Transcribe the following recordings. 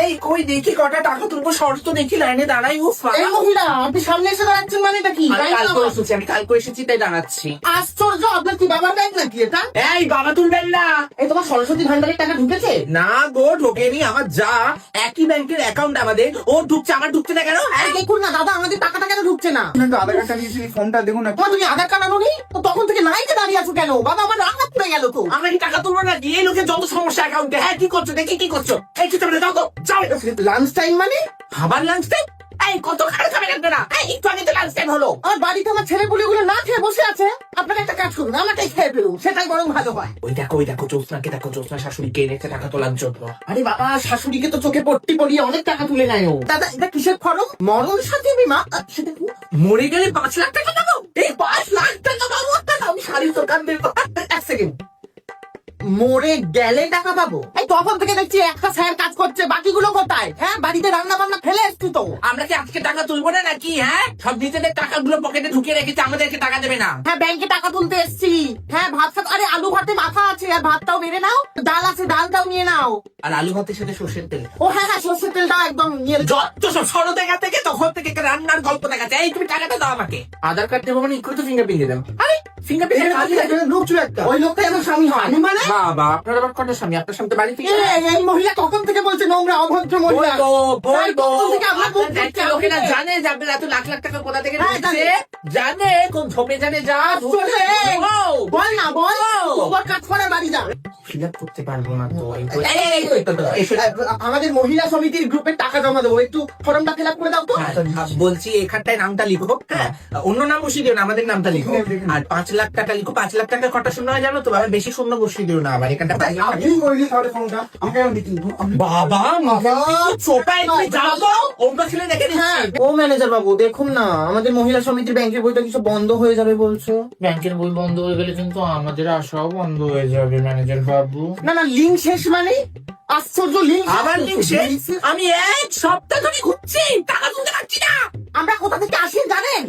এই কই দেখি কটা টাকা তুলবো, শর্ত দেখি লাইনে দাঁড়াই। এই মহিলা আপনি সামনে এসে দাঁড়াচ্ছেন মানে এটা কি? আমি কালকে এসেছি তাই দাঁড়াচ্ছি। আশ্চর্য, আপনার কি বাবার ব্যাংক নাকি এটা? এই বাবা তুলবেন না। এই তোমার সরস্বতী ভান্ডারের টাকা ঢুকেছে? না গো, ঢোকেনি। আমার যা একই ব্যাংকের অ্যাকাউন্ট আমাদের, ও ঢুকছে, আমার ঢুকছে না কেন? এই দেখুন না দাদা, আমাদের টাকাটা কেন ঢুকছে না? আধার কার্ডটা নিয়েছি, ফর্মটা দেখুন না। তুমি আধার কার্ড আনোনি তো তখন থেকে নাইতে দাঁড়িয়ে আছো কেন? বাবা আমার রান্না পড়ে গেল তো। আমরা কি টাকা তুলবো না? এই লোকের যত সমস্যা অ্যাকাউন্টে। হ্যাঁ কি করছো দেখি, কি করছো? এই কিছু যাও তো, যাও। লাঞ্চ টাইম মানে? খাবার লাঞ্চ টাইম? এই কত খারাপ খাবে লাগবে না। এই একটু আগে তো লাঞ্চ টাইম হলো। আমার বাড়িতে আমার ছেলেপুলেগুলো না খেয়ে বসে আছে, আপনারা একটা কাজ করুন, আমারটাই খেয়ে ফেলুন, সেটাই বরং ভালো হয়। ওই দেখো জ্যোৎস্নাকে দেখো, জ্যোৎস্না শাশুড়িকে এনেছে টাকা তোলার জন্য। আরে বাবা, শাশুড়িকে তো চোখে পট্টি পরিয়ে অনেক টাকা তুলে নেয় ও। দাদা এটা কিসের ফর্ম? মরণ সাথী বিমা? সেটা কি? মরে গেলে 5 লাখ টাকা দেবো? এই 5 লাখ টাকা পাবো? আমি শাড়ির দোকান দেবো। এক সেকেন্ড, মরে গেলে টাকা পাবো? এই তখন থেকে দেখছি একটা স্যার কাজ করছে, বাকিগুলো কোথায়? হ্যাঁ, বাড়িতে রান্না বান্না ফেলে এসছি তো। আমরা কি আজকে টাকা তুলবো না নাকি? হ্যাঁ, সব নিজেদের টাকাগুলো পকেটে ঢুকিয়ে রেখেছে, আমাদেরকে টাকা দেবে না। হ্যাঁ, ব্যাংকে টাকা তুলতে এসছি। হ্যাঁ, ভাত খাত, আরে আলু ভাতে মাথা আছে, আর ভাতটাও বেড়ে নাও, ডাল আছে ডালটাও নিয়ে নাও। আর আলু ভাতের সাথে সর্ষের তেল। ও হ্যাঁ হ্যাঁ, সর্ষের তেলটাও একদম নিয়ে। যত সব সরো দেখা থেকে তখন থেকে একটা রান্নার গল্প দেখাচ্ছে। এই তুমি টাকাটা দাও আমাকে। আধার কার্ড দেবো মানে ইকুয়াল টু ফিঙ্গারপ্রিন্ট দিয়ে দাও। আরে ফিঙ্গারপ্রিন্ট লোক ছিল একটা। ওই লোকটাই আমার স্বামী হয়। আমি মানে বাবা, আপনার আবার কত স্বামী? আপনার স্বামী তো বাড়ি থেকে। এই মহিলা কখন থেকে বলছে নোংরা অভদ্র মহিলা? তাই তখন থেকে আপনার মুখ দেখতে লোকেরা হবে। জানে যে আপনার এত লাখ লাখ টাকা কোথা থেকে হ্যাঁ, ঢুকছে। জানে কোন ঝোপে জানে যা আসলে, বল না বল, ওর কাজ করে বাড়ি যা। ফিল আপ করতে পারবো না তো। আমাদের মহিলা সমিতির গ্রুপে টাকা জমা দেবো, একটু ফর্মটা ফিল আপ করে দাও তো। বলছি এখানটায় নামটা লিখো। হ্যাঁ, অন্য নাম বসিয়ে দিও না, আমাদের নামটা লিখো। আর 5 লাখ টাকা লিখো। 5 লাখ টাকা কটা শূন্য হয় জানো তো? বাবা বেশি শূন্য বসিয়ে দিও না আবার এখানটা। আপনি করে দিন তাহলে ফর্মটা, আমাকে এখন দিতে দিন। বাবা চোপায় তুমি যাও তো, অন্য ছেলে দেখে হ্যাঁ, দিচ্ছি। ও ম্যানেজার বাবু দেখুন না, আমাদের মহিলা সমিতির ব্যাংকের বইটা কিছু বন্ধ হয়ে যাবে বলছো। ব্যাংকের বই বন্ধ হয়ে গেলে কিন্তু আমাদের আশাও বন্ধ হয়ে যাবে ম্যানেজার বাবু। না না, লিঙ্ক শেষ মানে? আশ্চর্য, লিঙ্ক আবার লিঙ্ক শেষ? আমি 1 সপ্তাহ ধরে ঘুরছি, টাকা তুলতে পারছি না। আমরা কোথা থেকে আসি জানেন?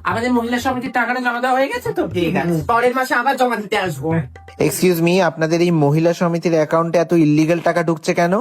আমাদের মহিলা সমিতির টাকাটা জমা দেওয়া হয়ে গেছে তো? ঠিক আছে, পরের মাসে আবার জমা দিতে আসবো। এক্সকিউজ মি, আপনাদের এই মহিলা সমিতির অ্যাকাউন্টে এত ইল্লিগাল টাকা ঢুকছে কেন?